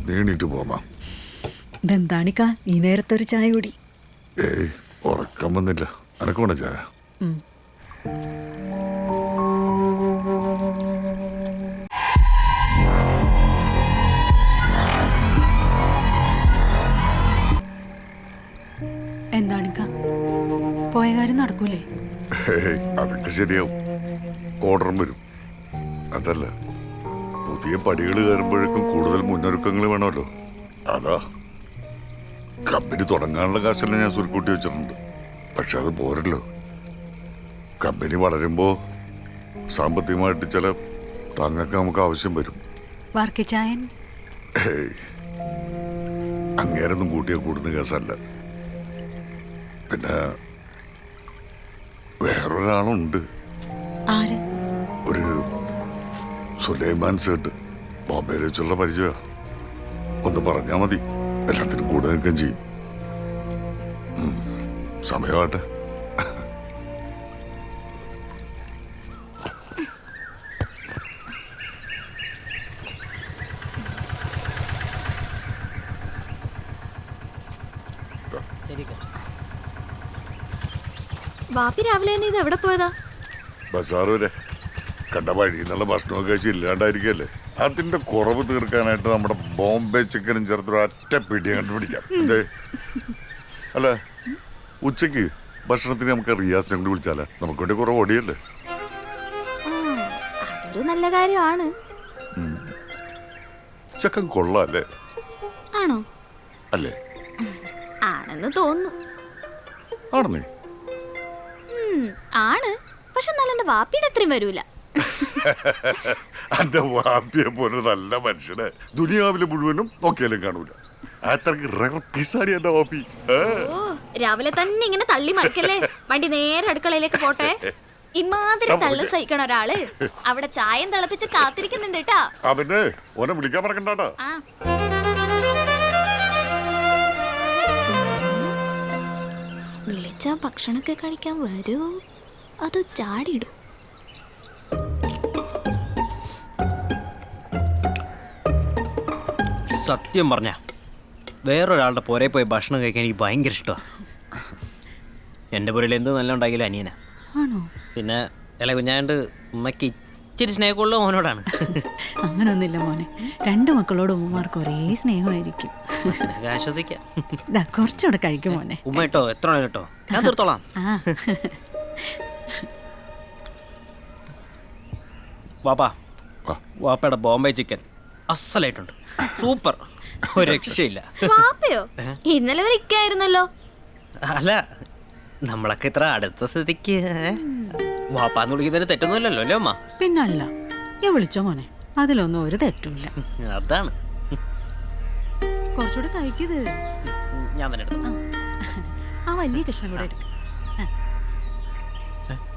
നീണിട്ട് പോന്നാ. ഇതെന്താണിക്ക ഈ നേരത്തെ ഒരു ചായ കൂടി? ഏയ് ഉറക്കം വന്നില്ല. അനക്ക് വേണ്ട ചായ? എന്താണിക്ക പോയ കാര്യം നടക്കൂലേ? ഏയ് അതൊക്കെ ശരിയാവും. ഓർഡറും വരും. അതല്ല, പുതിയ പടികൾ കയറുമ്പോഴേക്കും കൂടുതൽ മുന്നൊരുക്കങ്ങൾ വേണമല്ലോ. അതാ കമ്പനി തുടങ്ങാനുള്ള കാശെല്ലാം ഞാൻ സുരുക്കൂട്ടി വെച്ചിട്ടുണ്ട്. പക്ഷെ അത് പോരല്ലോ. കമ്പനി വളരുമ്പോൾ സാമ്പത്തികമായിട്ട് ചില താങ്ങൊക്കെ നമുക്ക് ആവശ്യം വരും. വർക്കിച്ചായൻ ഏയ് അങ്ങേരൊന്നും കൂട്ടിയാൽ കൂടുന്ന കേസല്ല. പിന്നെ വേറൊരാളുണ്ട്. ആര്? ഒരു സുലൈമാൻ സേട്ട്, ബോംബെയിൽ വെച്ചുള്ള പരിചയ. ഒന്ന് പറഞ്ഞാൽ മതി, എല്ലാത്തിനും കൂടെ നിൽക്കുകയും ചെയ്യും. സമയമാട്ടെ. വാപ്പി രാവിലെ തന്നെ ഇത് എവിടെ പോയതാ? ബസാർ വരെ. കണ്ട വഴി എന്നുള്ള ഭക്ഷണമൊക്കെ കഴിച്ച് ഇല്ലാണ്ടായിരിക്കല്ലേ. അതിന്റെ കുറവ് തീർക്കാനായിട്ട് നമ്മുടെ ബോംബെ ചിക്കനും ചേർത്തൊരു ഒറ്റ പിടിയെ കണ്ടുപിടിക്കാം. അല്ലേ? അല്ല, ഉച്ചക്ക് ഭക്ഷണത്തിന് നമുക്ക് റിയാസിനെ കൊണ്ട് വിളിച്ചാലേ നമുക്ക് വേണ്ടി കുറവ് ഓടിയല്ലേ. അതൊരു നല്ല കാര്യമാണ്. ചക്കൻ കൊള്ളാല്ലേ? ആണോ? അല്ലേ? ആണെന്ന് തോന്നുന്നു. ആണെന്നേ? ആണ്, പക്ഷെ നല്ല എന്റെ വാപ്പിയുടെ അത്രയും വരൂല. എന്റെ വാപ്പിയെ പോലെ നല്ല മനുഷ്യനെ ദുനിയാവിലെ മുഴുവനും നോക്കിയാലും കാണൂല. അത്രക്ക് റെയർ പീസാടി എന്റെ വാപ്പി. ഓ, രാവിലെ തന്നെ ഇങ്ങനെ തള്ളി മറിക്കല്ലേ. വണ്ടി നേരെ അടുക്കളയിലേക്ക് പോട്ടെ. ഇമാതിരി തള്ളു സഹിക്കണ ഒരാള് അവിടെ ചായം തിളപ്പിച്ച് കാത്തിരിക്കുന്നുണ്ട് കേട്ടാ. പിന്നെ ഓനെ വിളിക്കാൻ മറക്കണ്ടാ. വിളിച്ചാ ഭക്ഷണമൊക്കെ കഴിക്കാൻ വരൂ, അതോ ചാടിയിടൂ? സത്യം പറഞ്ഞ വേറൊരാളുടെ പുറകെ പോയി ഭക്ഷണം കഴിക്കാൻ എനിക്ക് ഭയങ്കര ഇഷ്ടമാണ്. എൻ്റെ പുരയിൽ എന്ത് നല്ല ഉണ്ടാക്കില്ല അനിയനാ. പിന്നെ ഇളയ കുഞ്ഞാണ്ട് ഉമ്മയ്ക്ക് ഇച്ചിരി സ്നേഹമുള്ള മോനോടാണ്. അങ്ങനൊന്നുമില്ല മോനെ, രണ്ട് മക്കളോട് ഉമ്മമാർക്ക് ഒരേ സ്നേഹമായിരിക്കും. ആശ്വസിക്കാം. കുറച്ചുകൂടെ കഴിക്കും മോനെ. ഉമ്മ കേട്ടോ, എത്ര കേട്ടോ, ഞാൻ തീർത്തോളാം. വാപ്പാ, വാപ്പയുടെ ബോംബെ ചിക്കൻ അസലായിട്ടുണ്ട്. സൂപ്പർ, ഒരു രക്ഷയില്ല. വാപ്പയോ? ഇന്നലെ വരെ ഇക്കായിരുന്നല്ലോ. അല്ല, നമ്മളൊക്കെ ഇത്ര അടുത്ത സ്ഥിതിക്ക് വാപ്പാന്ന് വിളിക്കുന്നതിന് തെറ്റൊന്നുമില്ലല്ലോ അല്ലേ അമ്മ? പിന്നല്ല, ഞാൻ വിളിച്ചോ മോനെ, അതിലൊന്നും ഒരു തെറ്റുമില്ല. അതാണ്. കുറച്ചുകൂടെ കഴിക്കത്. ഞാൻ തന്നെ എടുത്തു. ആ വലിയ കഷ്ണം കൂടെ എടുക്ക.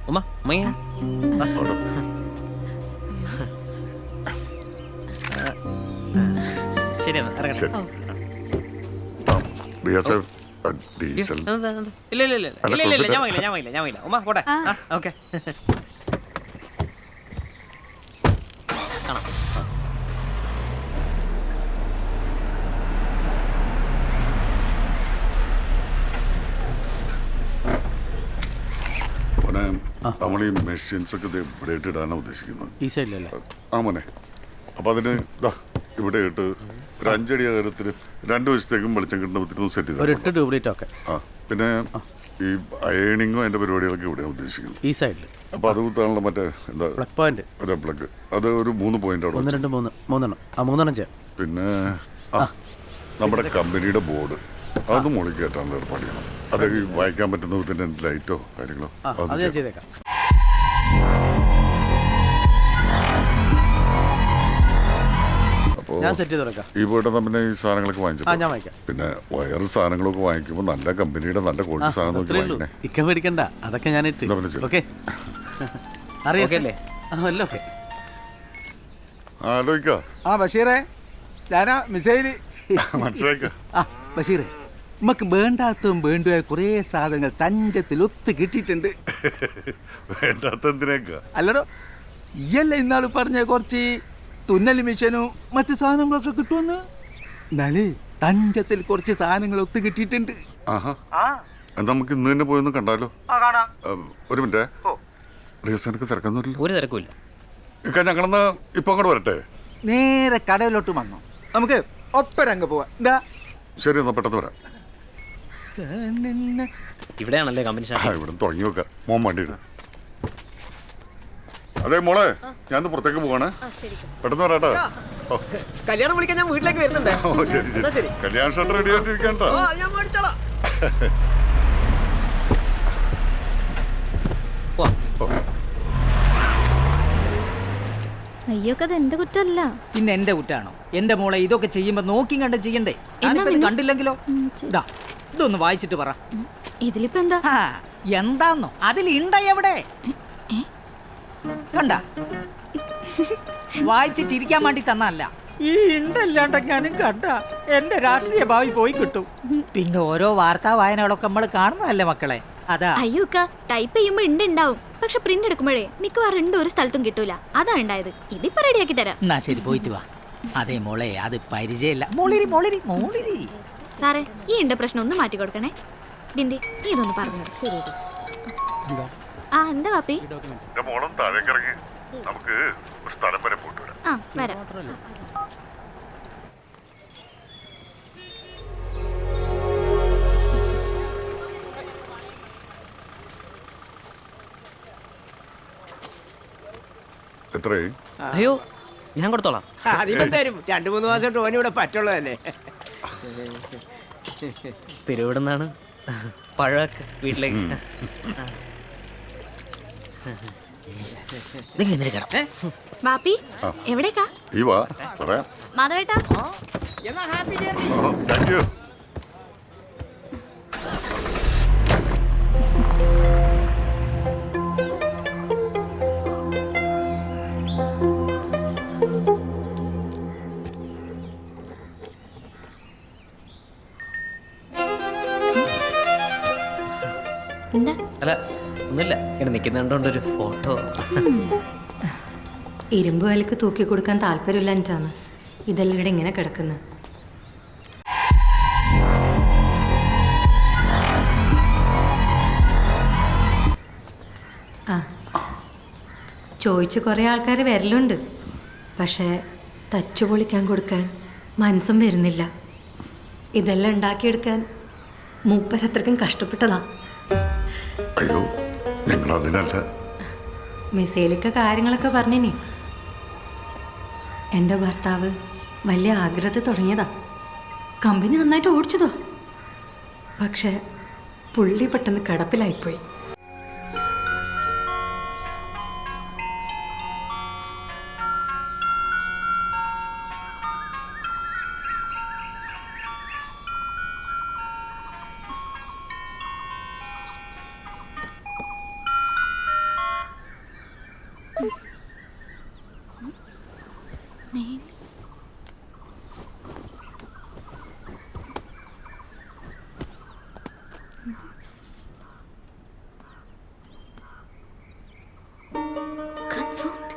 ഉമ്മ ഉമ്മ ശരി, ഇറങ്ങട്ടെ. ഇല്ല ഇല്ല ഇല്ല ഇല്ല ഇല്ല, ഞാൻ വാങ്ങില്ല, ഞാൻ വാങ്ങില്ല, ഞാൻ വാങ്ങില്ല. ഉമ്മ പോട്ടെ. ഓക്കെ. കാണാം. നമ്മൾ ഈ മെഷീൻസ് ഒക്കെ ഇവിടെ ഇടാനാണ് ഉദ്ദേശിക്കുന്നത്. ഈ സൈഡിലല്ലേ? ആ മോനെ, അപ്പൊ അതിന് ഇവിടെ ഇട്ട് ഒരു 5 അടി അകലത്തിന് 2 വശത്തേക്കും വെളിച്ചം കിട്ടുന്ന സെറ്റ് ചെയ്ത്. ആ, പിന്നെ ഈ അയണിങ്ങോ അതിന്റെ പരിപാടികളൊക്കെ ഇവിടെ ഉദ്ദേശിക്കുന്നു. ഈ സൈഡിൽ. അപ്പൊ അത് കുത്താനുള്ള മറ്റേ എന്താ പ്ലഗ് പോയിന്റ്, അതെ പ്ലഗ്, അത് ഒരു 3 പോയിന്റ് അവിടെ. 1 2 3 3 ചെയ്യാം. പിന്നെ നമ്മുടെ കമ്പനിയുടെ ബോർഡ് അത് മുകളിൽ കയറ്റാനുള്ള ഏർപ്പാട് ചെയ്യണം. അത് വായിക്കാൻ പറ്റുന്ന വിധത്തിന്റെ ലൈറ്റോ കാര്യങ്ങളോ അത് ചെയ്തേക്കാം. ഈ വീട്ടിൽ തന്നെ ഈ സാധനങ്ങളൊക്കെ വാങ്ങിച്ചു. പിന്നെ വയർ സാധനങ്ങളൊക്കെ വാങ്ങിക്കുമ്പോൾ നല്ല കമ്പനിയുടെ നല്ല ക്വാളിറ്റി സാധനം നോക്കി വാങ്ങിക്കണേ. ഇക്ക മേടിക്കണ്ട, അതൊക്കെ ഞാൻ ആലോചിക്കാം. ബഷീറേ, ഞാനാ മിസൈല്. മനസ്സിലാക്കാം. ബഷീറേ, നമുക്ക് വേണ്ടാത്തതും വേണ്ടുമായ കുറേ സാധനങ്ങൾ തഞ്ചത്തിൽ ഒത്ത് കിട്ടിയിട്ടുണ്ട്. വേണ്ടാത്ത എന്തിനേക്കാ? അല്ലടോ, ഇയല്ല ഇന്നാള് പറഞ്ഞ കുറച്ച് തുന്നൽ മിഷനും മറ്റു സാധനങ്ങളൊക്കെ കിട്ടുമെന്ന്. എന്നാലേ തഞ്ചത്തിൽ കുറച്ച് സാധനങ്ങൾ ഒത്തു കിട്ടിയിട്ടുണ്ട്. ആഹാ എന്നാ നമുക്ക് ഇന്ന് തന്നെ പോയൊന്ന് കണ്ടാലോ? ഒരു മിനിറ്റ്, റീസനക്ക് തിരക്കൊന്നുമില്ല. ഒരു തിരക്കുമില്ല. ഞങ്ങളെന്നാ ഇപ്പൊ അങ്ങോട്ട് വരട്ടെ? നേരെ കടയിലോട്ട് വന്നോ, നമുക്ക് ഒപ്പരങ്ങ് പോവാം. എന്താ ശരി, എന്നാ പെട്ടെന്ന് വരാം. ഇവിടെയാണല്ലേ കമ്പനി ഷാപ്പ്? ഇവിടെ തുടങ്ങി വെക്കാം. മോൻ വണ്ടി ഇടാം. അതെ മോളെ, ഞാൻ പുറത്തേക്ക് പോവാണ്. പെട്ടെന്ന് വരാട്ടോ. കല്യാണം വിളിക്കാൻ ഞാൻ വീട്ടിലേക്ക് വരുന്നുണ്ട്. ഓ ശരി ശരി. കല്യാണ ഷർട്ട് റെഡി ആയിട്ടിരിക്കട്ടോ. ഞാൻ മേടിച്ചോളാം. അയ്യൊക്കെ അത് എന്റെ കുറ്റമല്ല. പിന്നെ എന്റെ കുറ്റാണോ? എന്റെ മോളെ ഇതൊക്കെ ചെയ്യുമ്പോ നോക്കി കണ്ട് ചെയ്യണ്ടേ? ഞാനിപ്പോ ഇത് കണ്ടില്ലെങ്കിലോ? ദാ, ഇതൊന്ന് വായിച്ചിട്ട് പറ. ഇതിലിപ്പോ എന്താ? എന്താന്നോ അതിലുണ്ട എവിടെ കണ്ട? വായിച്ച് ചിരിക്കാൻ വേണ്ടി തന്നല്ല. ഈ ഉണ്ടല്ലാണ്ടെങ്ങാനും കണ്ട എന്റെ രാഷ്ട്രീയ ഭാവി പോയി കിട്ടും. പിന്നെ ഓരോ വാർത്താ വായനകളൊക്കെ നമ്മൾ കാണുന്നതല്ലേ മക്കളെ, അതാ. അയ്യോക്ക ടൈപ്പ് ചെയ്യുമ്പോ ഉണ്ടാവും, പക്ഷെ പ്രിന്റ് എടുക്കുമ്പോഴേ മിക്കവാറും ഒരു സ്ഥലത്തും കിട്ടൂല. അതാ ഉണ്ടായത്. ഇതിപ്പോ റെഡിയാക്കി തരാം. എന്നാ ശരി, പോയിട്ട് വാ. അതെ മോളെ, അത് പരിചയമില്ല. മോളിരി മോളിരി മോളിരി. സാറേ, ഈ ഉണ്ട് പ്രശ്നം ഒന്ന് മാറ്റി കൊടുക്കണേ. ബിന്ദി, നീ ഇതൊന്ന് പറഞ്ഞു. ശരി. ആ എന്താ വാപ്പി? മോളും താഴേക്ക് ഇറങ്ങി, നമുക്ക് ഒരു സ്ഥലം വരെ പോയിട്ട് വരാം. ആ വരാം. എത്രയായി? അയ്യോ, ഞാൻ കൊടുത്തോളാം. അതിപ്പം തരും. 2-3 മാസം ടോനി ഇവിടെ പറ്റുള്ളതല്ലേ. തിരുവിടുന്നാണ് പഴമൊക്കെ വീട്ടിലേക്ക്. നിങ്ങൾ എന്തിനു കേടാ? വാപ്പി എവിടേക്കാ? ഈ വാ പറയാം. മാധവേട്ടാ, എന്നാ ഹാപ്പി ജേർണി. Thank you. എന്താ? അല്ല ഒന്നുമില്ല, ഇവിടെ നിൽക്കുന്നുണ്ടൊരു ഫോട്ടോ. ഇരുമ്പ് വിലക്ക് തൂക്കി കൊടുക്കാൻ താല്പര്യമില്ല എനിക്കാണ്. ഇതെല്ലാം ഇവിടെ ഇങ്ങനെ കിടക്കുന്നത്. ആ ചോദിച്ച് കുറേ ആൾക്കാർ വരലുണ്ട്, പക്ഷേ തച്ചു പൊളിക്കാൻ കൊടുക്കാൻ മനസ്സും വരുന്നില്ല. ഇതെല്ലാം ഉണ്ടാക്കിയെടുക്കാൻ മൂപ്പരത്രക്കും കഷ്ടപ്പെട്ടതാ. അയ്യോ, ഞങ്ങൾ അതിനല്ല. മിസൈലിക്ക കാര്യങ്ങളൊക്കെ പറഞ്ഞിനി. എൻ്റെ ഭർത്താവ് വലിയ ആഗ്രഹത്തിൽ തുടങ്ങിയതാ, കമ്പനി നന്നായിട്ട് ഓടിച്ചതോ. പക്ഷേ പുള്ളി പെട്ടെന്ന് കിടപ്പിലായിപ്പോയി. Confirmed.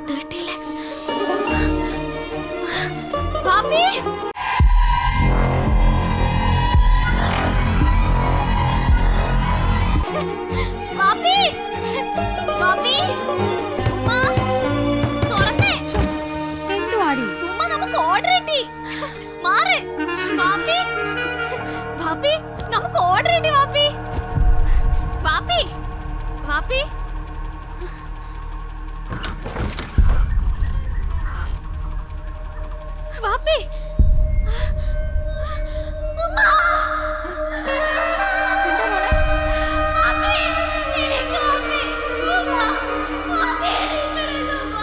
30 lakhs. വാപ്പി, വാപ്പി, വാപ്പി, ഉമ്മ, തുറന്നേ. എന്തുവാടി? ഉമ്മ, നമുക്ക് ഓർഡർ കിട്ടി. മാറ്. വാപ്പി, വാപ്പി, നമുക്ക് ഓർഡർ കിട്ടി. വാപ്പി, വാപ്പി, വാപ്പി. വാപ്പി, ഉമ്മ. എന്താ മോളെ? വാപ്പി, എണീക്ക് വാപ്പി. ഉമ്മ, വാപ്പി എണീക്കണല്ലോ ഉമ്മ.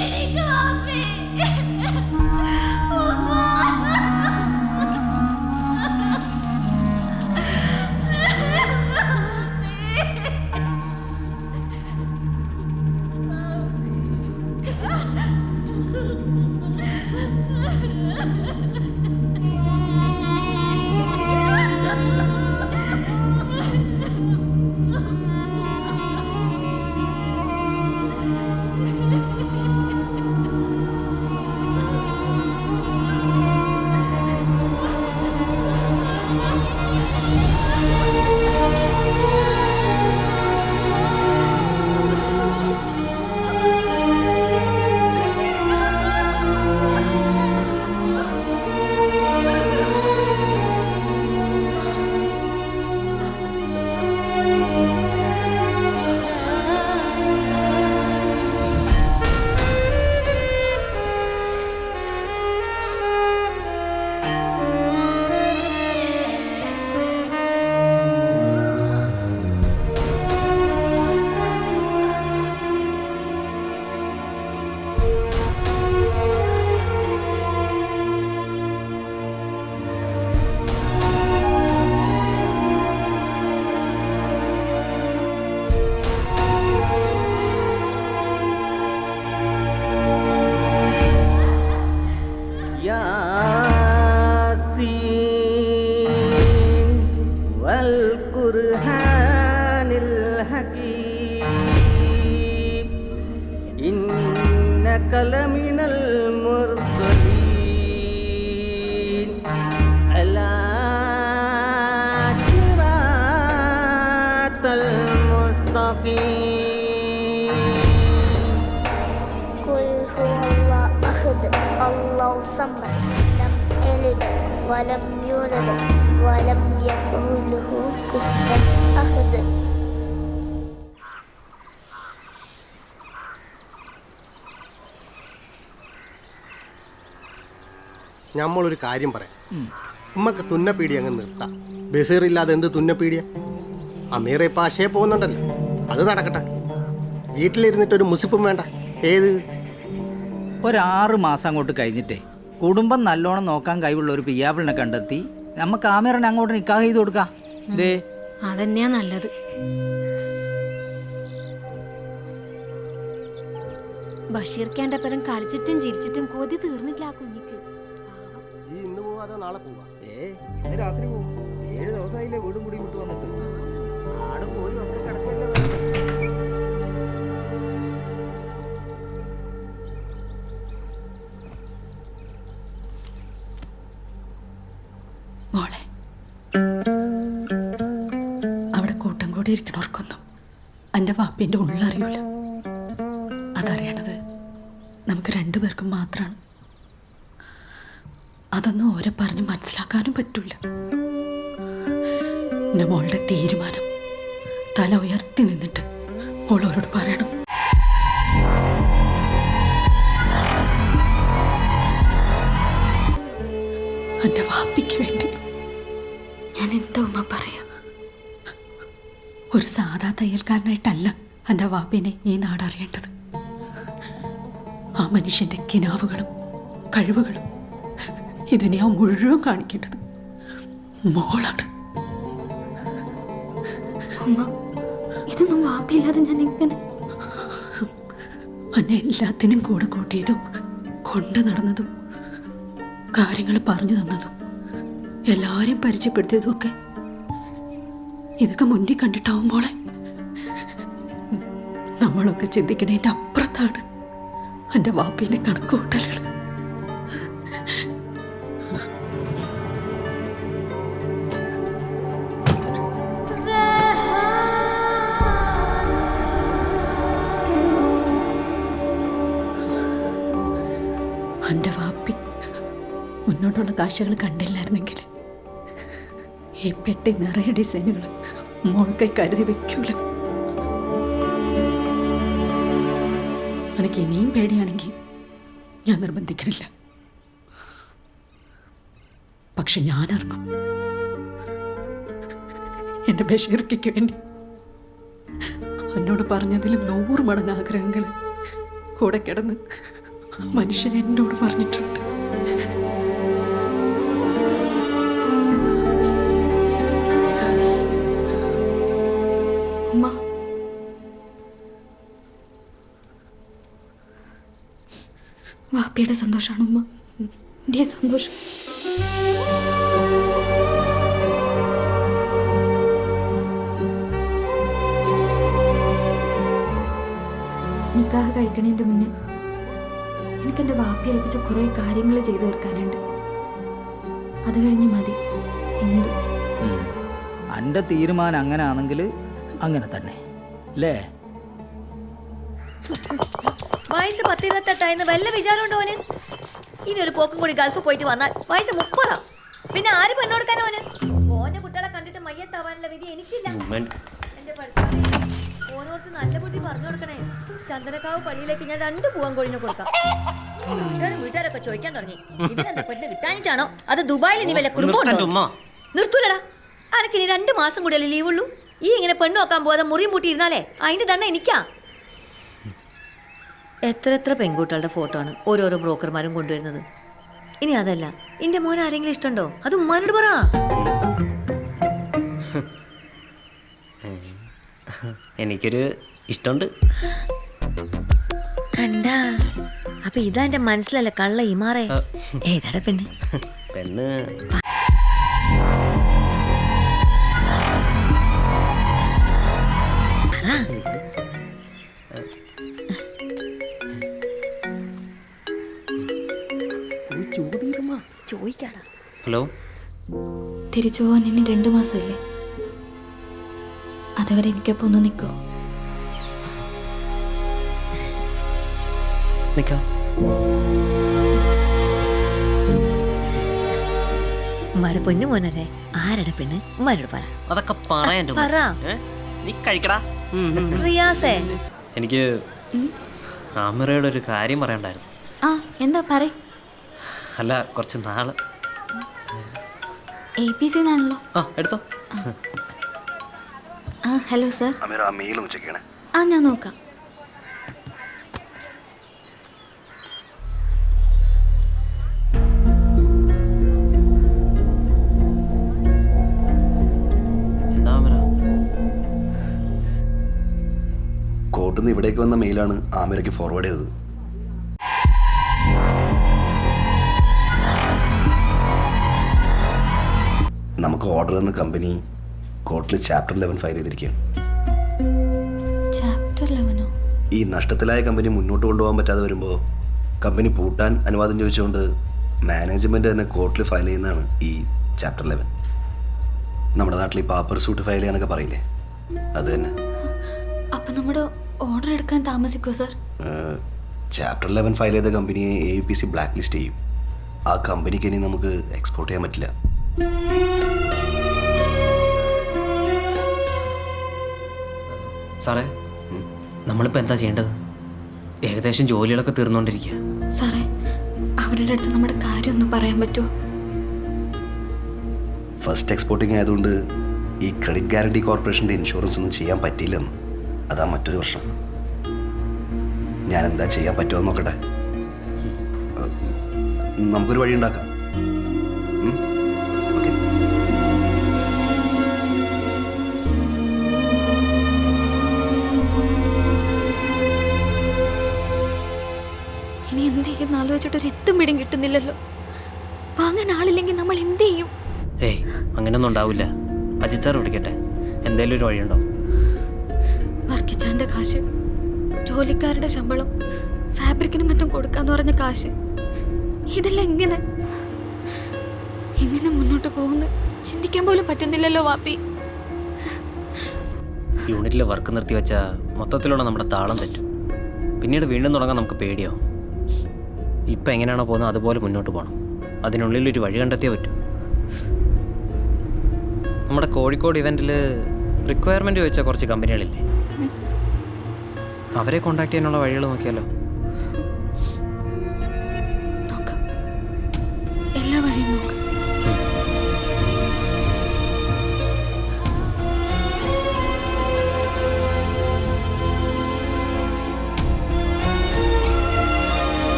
എണീക്ക് വാപ്പി. ഉമ്മ. لمن المرسلين على صراط المستقيم. قل هو الله أحد الله الصمد لم يلد ولم يولد ولم يكن له كفوا أحد. നമ്മളൊരു കാര്യം പറയാം. ഉമ്മക്ക് തുന്നപ്പീടി അങ്ങ് നിർത്താം. ബസീറില്ലാതെ എന്ത് തുന്നപ്പീടിയ? അമീറ ഇപ്പം ആശയെ പോകുന്നുണ്ടല്ലോ, അത് നടക്കട്ടെ. വീട്ടിലിരുന്നിട്ടൊരു മുസിപ്പും വേണ്ട. ഏത് ഒരു 6 മാസം അങ്ങോട്ട് കഴിഞ്ഞിട്ടേ കുടുംബം നല്ലോണം നോക്കാൻ കഴിവുള്ള ഒരു പിയാപ്പിളിനെ കണ്ടെത്തി നമുക്ക് ആമീറിനെ അങ്ങോട്ട് നിക്കാഹ് ചെയ്ത് കൊടുക്കാം. ദേ അതന്നെയാ നല്ലത്. ബഷീർക്കാന്റെ പരം കളിച്ചിട്ടും ചിരിച്ചിട്ടും കൊതി തീർന്നിട്ടില്ല ആ കുഞ്ഞിക്ക്. ഈ ഇന്ന് പോവാതോ നാളെ പോവാ? രാത്രി പോകും. 7 ദിവസമായില്ലേ വീടും കൂടി വിട്ടു വന്നിട്ട്. ആടും പോലും ഒക്കെ കിടക്കല്ലേ. മോളെ, അവിടെ കൂട്ടം കൂടി ഇരിക്കണവർക്കൊന്നും എൻ്റെ വാപ്പിൻ്റെ ഉള്ളറിയില്ല. അതറിയണത് നമുക്ക് 2 പേർക്കും മാത്രമാണ്. അതൊന്നും ഓരെ പറഞ്ഞ് മനസ്സിലാക്കാനും പറ്റൂല. എൻ്റെ മോളുടെ തീരുമാനം തല ഉയർത്തി നിന്നിട്ട് ഓളോരോട് പറയണം. എൻ്റെ വാപ്പിക്ക് വേണ്ടി ഞാൻ എന്താ ഉമ്മ പറയാ? ഒരു സാധാ തയ്യൽക്കാരനായിട്ടല്ല എൻ്റെ വാപ്പിനെ ഈ നാടറിയേണ്ടത്. ആ മനുഷ്യൻ്റെ കിനാവുകളും കഴിവുകളും ഇതിനെ ആ മുഴുവൻ കാണിക്കേണ്ടത് മോളാണ്. ഉമ്മ, ഇതൊന്നും വാപ്പില്ലാതെ ഞാൻ എങ്ങനെ? എന്നെ എല്ലാത്തിനും കൂടെ കൂട്ടിയതും കൊണ്ടു നടന്നതും കാര്യങ്ങൾ പറഞ്ഞു തന്നതും എല്ലാവരെയും പരിചയപ്പെടുത്തിയതും ഒക്കെ ഇതൊക്കെ മുന്നിൽ കണ്ടിട്ടാവും മോളെ. നമ്മളൊക്കെ ചിന്തിക്കണേൻ്റെ അപ്പുറത്താണ് എൻ്റെ വാപ്പിൻ്റെ കണക്കുകൂട്ടലുകൾ. എൻ്റെ വാപ്പി മുന്നോട്ടുള്ള കാഴ്ചകൾ കണ്ടില്ലായിരുന്നെങ്കിൽ ഈ പെട്ടി നിറയെ ഡിസൈനുകൾ മോൾക്കായി കരുതി വെക്കൂല. എനിക്ക് ഇനിയും പേടിയാണെങ്കിൽ ഞാൻ നിർബന്ധിക്കണില്ല. പക്ഷെ ഞാനിറങ്ങും എൻ്റെ ബഷീർക്കയ്ക്ക് വേണ്ടി. എന്നോട് പറഞ്ഞതിലും 100 മടങ്ങ് ആഗ്രഹങ്ങൾ കൂടെ കിടന്ന് മനുഷ്യൻ എന്നോട് പറഞ്ഞിട്ടുണ്ട്. ഉമ്മ, വാപ്പിയുടെ സന്തോഷമാണ് ഉമ്മ എൻ്റെ സന്തോഷം. നിക്കാഹ് കഴിക്കണതിൻ്റെ മുന്നേ എനിക്കെൻ്റെ വാപ്പി ഏൽപ്പിച്ച കുറേ കാര്യങ്ങൾ ചെയ്തു തീർക്കാനുണ്ട്. അത് കഴിഞ്ഞ് മതി എന്തു. എൻ്റെ തീരുമാനം അങ്ങനെ ആണെങ്കിൽ അങ്ങനെ തന്നെ അല്ലേ? വയസ്സ് 10-28 വല്ല വിചാരമുണ്ടോ ഓന്? ഇനി ഒരു പോക്കും കൂടി ഗൾഫ് പോയിട്ട് വന്നാൽ വയസ്സ് 30. പിന്നെ ആര് പെണ്ണുകൊടുക്കാനോ ഓന്? ഓന്റെ കുട്ടികളെ കണ്ടിട്ട് മയ്യത്താവാനുള്ള വിധി എനിക്കില്ല. എന്റെ പഠിത്തം ഓനോർത്ത് നല്ല ബുദ്ധി പറഞ്ഞു കൊടുക്കണേ. ചന്ദനക്കാവ് പള്ളിയിലേക്ക് ഞാൻ 2 പൂവൻ കോഴിനെ കൊടുക്കാം. വീട്ടുകാരൊക്കെ ചോദിക്കാൻ തുടങ്ങി, ഇവനെന്താ പെണ്ണ് കിട്ടാനിട്ടാണോ അത് ദുബായിൽ നീ വല്ല കുടുംബം നിർത്തൂലടാ. അനക്ക് ഇനി 2 മാസം കൂടിയല്ലേ ലീവുള്ളൂ. ഈ ഇങ്ങനെ പെണ്ണ് നോക്കാൻ പോകാതെ മുറിയും പൂട്ടി ഇരുന്നാലേ അതിന്റെ തന്നെ എനിക്കാ. എത്ര പെൺകുട്ടികളുടെ ഫോട്ടോ ആണ് ഓരോരോ ബ്രോക്കർമാരും കൊണ്ടുവരുന്നത്. ഇനി അതല്ല, എന്റെ മോൻ ആരെങ്കിലും ഇഷ്ടമുണ്ടോ? അത് ഉമ്മാനോട് പറ. എനിക്കൊരു ഇഷ്ടമുണ്ട്. കണ്ടാ, അപ്പൊ ഇതാ എന്റെ മനസ്സിലല്ല കള്ള ഇമാറേ. ഏതാടാ പെണ്ണ്? പെണ്ണ് ചോദിക്കാടാ. ഹലോ, തിരിച്ചു പോകാൻ ഇനി 2 മാസമില്ലേ? അതുവരെ എനിക്കൊപ്പം ഒന്ന് നിൽക്കുമോ? നിൽക്കാം. ഉമ്മാടെ പൊന്നു മോനല്ലേ, ആരുടെ പെണ്ണ്? ഉമ്മാരോട് പറ. അതൊക്കെ പറയാൻ പറ. നീ കഴിക്കടാ. റിയാസേ, എനിക്ക് ആമിറയുടെ ഒരു കാര്യം പറയണ്ടായിരുന്നു. ആ, എന്താ പറ. അല്ല, കുറച്ച് നാള്. APC എന്നാണല്ലോ. ആ, എടുത്തോ. ആ, ഹലോ സർ. ആ, ഞാൻ നോക്കാം. എന്താ ആമിറ? കോർട്ടിൽ നിന്ന് ഇവിടേക്ക് വന്ന മെയിലാണ് ആമിറയ്ക്ക് ഫോർവേഡ് ചെയ്തത്. നമുക്ക് ഓർഡർ തന്ന കമ്പനി കോർട്ടിൽ ചാപ്റ്റർ 11 ഫയൽ ചെയ്തിരിക്കുകയാണ്. ചാപ്റ്റർ 11? ഈ നഷ്ടത്തിലായ കമ്പനി മുന്നോട്ട് കൊണ്ടുപോകാൻ പറ്റാതെ വരുമ്പോൾ കമ്പനി പൂട്ടാൻ അനുവാദം ചോദിച്ചുകൊണ്ട് മാനേജ്മെൻറ്റ് തന്നെ കോർട്ടിൽ ഫയൽ ചെയ്യുന്നതാണ് ഈ ചാപ്റ്റർ 11. നമ്മുടെ നാട്ടിൽ ഈ പാപ്പർ സൂട്ട് ഫയൽ ചെയ്യാന്നൊക്കെ പറയില്ലേ, അത് തന്നെ. അപ്പൊ നമ്മുടെ ഓർഡർ എടുക്കാൻ താമസിക്കുമോ സർ? ചാപ്റ്റർ 11 ഫയൽ ചെയ്ത കമ്പനിയെ APC ബ്ലാക്ക് ലിസ്റ്റ് ചെയ്യും. ആ കമ്പനിക്ക് ഇനി നമുക്ക് എക്സ്പോർട്ട് ചെയ്യാൻ പറ്റില്ല. സാറേ, നമ്മളിപ്പോൾ എന്താ ചെയ്യേണ്ടത്? ഏകദേശം ജോലികളൊക്കെ തീർന്നുകൊണ്ടിരിക്കുക. സാറേ, അവരുടെ അടുത്ത് നമ്മുടെ കാര്യം ഒന്ന് പറയാൻ പറ്റുമോ? ഫസ്റ്റ് എക്സ്പോർട്ടിങ് ആയതുകൊണ്ട് ഈ ക്രെഡിറ്റ് ഗ്യാരണ്ടി കോർപ്പറേഷൻ്റെ ഇൻഷുറൻസ് ഒന്നും ചെയ്യാൻ പറ്റിയില്ലെന്ന്. അതാ മറ്റൊരു പ്രശ്നം. ഞാൻ എന്താ ചെയ്യാൻ പറ്റുമെന്ന് നോക്കട്ടെ. നമുക്കൊരു വഴി ഉണ്ടാക്കാം. ഓക്കെ. ഇനി എന്ത് ചെയ്യുന്ന ആലോചിച്ചിട്ട് ഒരു എത്തും പിടിയും കിട്ടുന്നില്ലല്ലോ. വാങ്ങാൻ ആളില്ലെങ്കിൽ നമ്മൾ എന്ത് ചെയ്യും? ഏയ്, അങ്ങനെയൊന്നും ഉണ്ടാവില്ല. അജിത് സാർ വിളിക്കട്ടെ, എന്തേലും ഒരു വഴിയുണ്ടോ? വർക്കിച്ചാൻ്റെ കാശ്, ജോലിക്കാരുടെ ശമ്പളം, ഫാബ്രിക്കിനും മറ്റും കൊടുക്കാന്ന് പറഞ്ഞ കാശ്, ഇതെല്ലാം എങ്ങനെ മുന്നോട്ട് പോകുന്നു ചിന്തിക്കാൻ പോലും പറ്റുന്നില്ലല്ലോ വാപ്പി. യൂണിറ്റിലെ വർക്ക് നിർത്തി വെച്ചാൽ മൊത്തത്തിലുള്ള നമ്മുടെ താളം തെറ്റും. പിന്നീട് വീണ്ടും തുടങ്ങാൻ നമുക്ക് പേടിയാവും. ഇപ്പം എങ്ങനെയാണോ പോകുന്നത് അതുപോലെ മുന്നോട്ട് പോകണം. അതിനുള്ളിലൊരു വഴി കണ്ടെത്തിയേ പറ്റൂ. നമ്മുടെ കോഴിക്കോട് ഇവൻറ്റിൽ റിക്വയർമെൻറ്റ് ചോദിച്ച കുറച്ച് കമ്പനികളില്ലേ, അവരെ കോണ്ടാക്ട് ചെയ്യാനുള്ള വഴികൾ നോക്കിയാലോ? നോക്കാം, എല്ലാ വഴിയും നോക്കാം.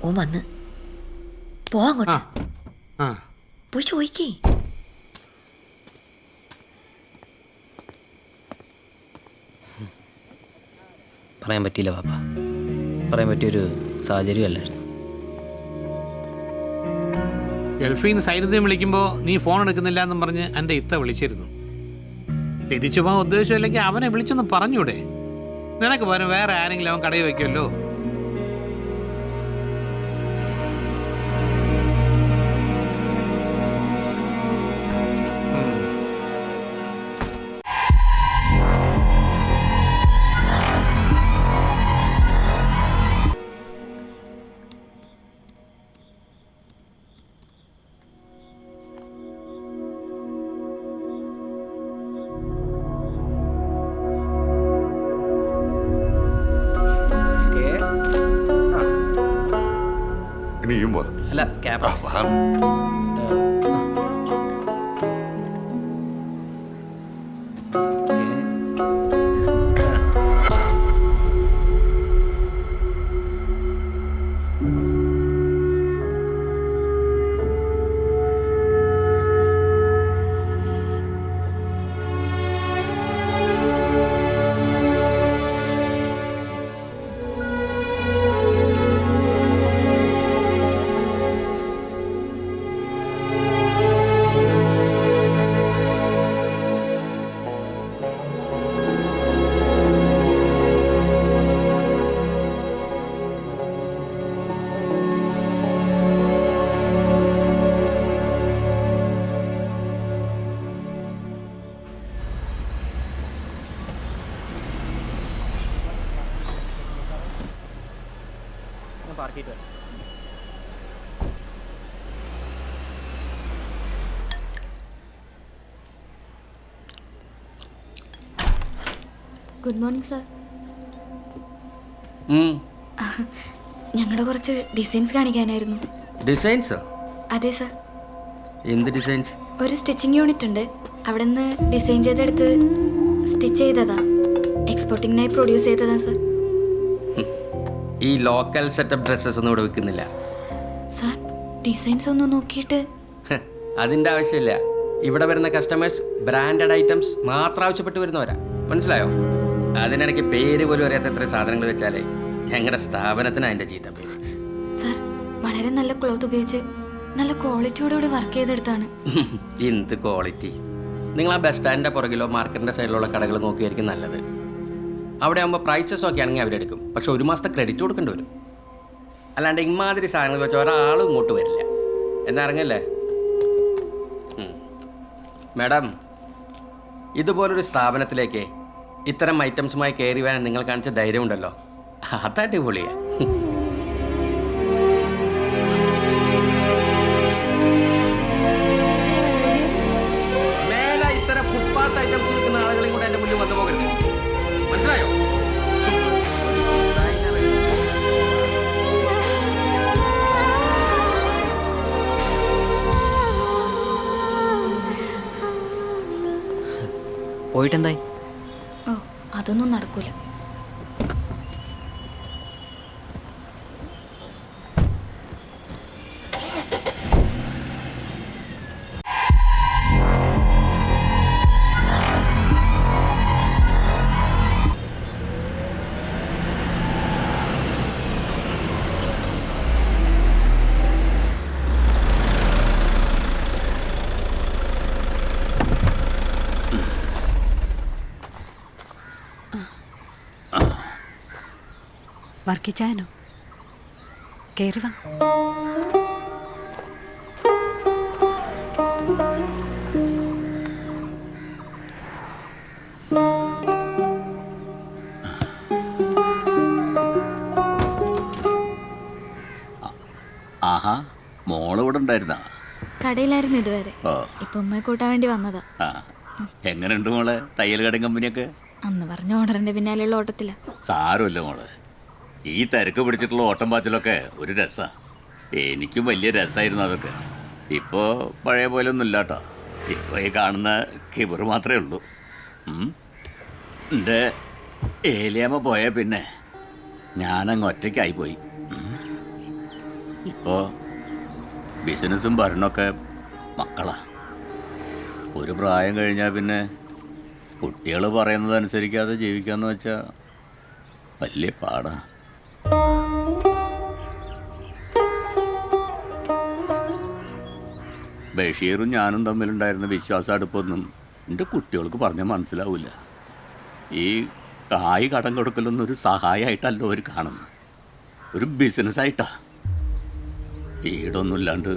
ഓ വന്ന് പോവാങ്ങോട്ട് ആ പോയി ചോദിക്കേ. പറയാൻ പറ്റിയില്ല പാപ്പ, പറയാൻ പറ്റിയൊരു സാഹചര്യം അല്ലായിരുന്നു. ഗൾഫിൽ നിന്ന് സൈന്യത്തെ വിളിക്കുമ്പോൾ നീ ഫോൺ എടുക്കുന്നില്ല എന്നും പറഞ്ഞ് എൻ്റെ ഇത്ത വിളിച്ചിരുന്നു. തിരിച്ചു പോകാൻ ഉദ്ദേശമില്ലെങ്കിൽ അവനെ വിളിച്ചൊന്ന് പറഞ്ഞൂടെ? നിനക്ക് പകരം വേറെ ആരെങ്കിലും അവൻ കടയിൽ വയ്ക്കുമല്ലോ. ഇനിയും വാ. അല്ല, ക്യാബ്. ആ, വാ. ഒന്ന് പാർക്ക് ചെയ്തിട്ട് വരാം. Good morning sir. ഉം. ഞങ്ങളുടെ കുറച്ച് ഡിസൈൻസ് കാണിക്കാനായിരുന്നു. ഡിസൈൻസോ? അതെ സർ. എന്ത് ഡിസൈൻസ്? ഒരു സ്റ്റിച്ചിങ് യൂണിറ്റ് ഉണ്ട്. അവിടെ നിന്ന് ഡിസൈൻ ചെയ്തെടുത്ത് സ്റ്റിച്ച് ചെയ്തതാ. എക്സ്പോർട്ടിങ്ങിനായി പ്രൊഡ്യൂസ് ചെയ്തതാ സർ. ഈ ലോക്കൽ സെറ്റപ്പ് ഡ്രസ്സസ് ഒന്നും ഇവിടെ വിൽക്കുന്നില്ല. സർ ഡിസൈൻസ് ഒന്ന് നോക്കിയിട്ട്. അതിൻ്റെ ആവശ്യമില്ല. ഇവിടെ വരുന്ന കസ്റ്റമേഴ്സ് ബ്രാൻഡഡ് ഐറ്റംസ് മാത്രം ആവശ്യപ്പെട്ട് വരുന്നവരാ. മനസ്സിലായോ? അതിനിടയ്ക്ക് പേര് പോലും അറിയാത്ത എത്ര സാധനങ്ങൾ വെച്ചാലേ ഞങ്ങളുടെ സ്ഥാപനത്തിന് അതിൻ്റെ ചീത്ത പേര്. സർ വളരെ നല്ല ക്ലോത്ത് ഉപയോഗിച്ച് നല്ല ക്വാളിറ്റിയോടുകൂടി വർക്ക് ചെയ്തെടുത്താണ്. എന്ത് ക്വാളിറ്റി? നിങ്ങൾ ആ ബസ് സ്റ്റാൻഡിൻ്റെ പുറകിലോ മാർക്കറ്റിൻ്റെ സൈഡിലുള്ള കടകൾ നോക്കിയായിരിക്കും നല്ലത്. അവിടെ ആകുമ്പോൾ പ്രൈസസ് ഒക്കെ ആണെങ്കിൽ അവരെടുക്കും. പക്ഷെ 1 മാസത്തെ ക്രെഡിറ്റ് കൊടുക്കേണ്ടി വരും. അല്ലാണ്ട് ഇമാതിരി സാധനങ്ങൾ വെച്ചാൽ ഒരാളും ഇങ്ങോട്ട് വരില്ല. എന്നാ ഇറങ്ങല്ലേ? മാഡം, ഇതുപോലൊരു സ്ഥാപനത്തിലേക്ക് ഇത്തരം ഐറ്റംസുമായി കയറി വരാൻ നിങ്ങൾ കാണിച്ച ധൈര്യമുണ്ടല്ലോ, അതടിപൊളിയാ. മേലെ ഇത്തരം ഫുട്പാത്ത് ഐറ്റംസ് വിൽക്കുന്ന ആളുകളെയും കൂടെ എൻ്റെ മുന്നിൽ വന്നു പോകരുത്. മനസ്സിലായോ? പോയിട്ടെന്തായി? ഓ അതൊന്നും നടക്കൂല. വർക്കിച്ചാനോ? കയറി വാ. ആഹാ, മോള് ഇവിടെ ഉണ്ടായിരുന്ന? കടയിലായിരുന്നു ഇതുവരെ. ഇപ്പൊ ഉമ്മയെ കൂട്ടാൻ വേണ്ടി വന്നതാ. എങ്ങനെയുണ്ട് മോളെ തയ്യൽ കട കമ്പനിയൊക്കെ? അന്ന് പറഞ്ഞ ഓർഡറിന്റെ പിന്നാലെയുള്ള ഓട്ടത്തില. സാരമില്ല മോളെ, ഈ തിരക്ക് പിടിച്ചിട്ടുള്ള ഓട്ടം പാച്ചിലൊക്കെ ഒരു രസാ. എനിക്കും വലിയ രസമായിരുന്നു അതൊക്കെ. ഇപ്പോൾ പഴയ പോലെ ഒന്നും ഇല്ല കേട്ടോ. ഇപ്പോൾ ഈ കാണുന്ന കിബർ മാത്രമേ ഉള്ളൂ. എൻ്റെ ഏലിയമ്മ പോയ പിന്നെ ഞാനങ്ങ് ഒറ്റയ്ക്കായിപ്പോയി. ഇപ്പോൾ ബിസിനസ്സും ഭരണമൊക്കെ മക്കളാ. ഒരു പ്രായം കഴിഞ്ഞാൽ പിന്നെ കുട്ടികൾ പറയുന്നതനുസരിക്കാതെ ജീവിക്കാന്ന് വെച്ചാൽ വലിയ പാടാ. ബഷീറും ഞാനും തമ്മിലുണ്ടായിരുന്ന വിശ്വാസടുപ്പൊന്നും എൻ്റെ കുട്ടികൾക്ക് പറഞ്ഞാൽ മനസ്സിലാവില്ല. ഈ കായ് കടം കൊടുക്കലൊന്നും ഒരു സഹായമായിട്ടല്ല അവർ കാണുന്നത്, ഒരു ബിസിനസ്സായിട്ടാ. വീടൊന്നും ഇല്ലാണ്ട്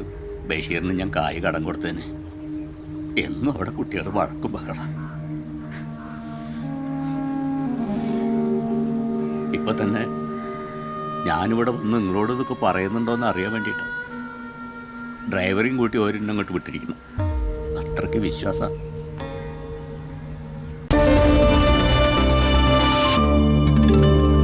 ബഷീറിന് ഞാൻ കായ് കടം കൊടുത്തേന് എന്നും അവിടെ കുട്ടികൾ വഴക്കും ബഹള. ഇപ്പൊ തന്നെ ഞാനിവിടെ വന്ന് നിങ്ങളോട് ഇതൊക്കെ പറയുന്നുണ്ടോയെന്ന് അറിയാൻ വേണ്ടിയിട്ടാണ് ഡ്രൈവറേയും കൂട്ടി ഓരോന്നും അങ്ങോട്ട് വിട്ടിരിക്കുന്നു. അത്രയ്ക്ക് വിശ്വാസമാണ്.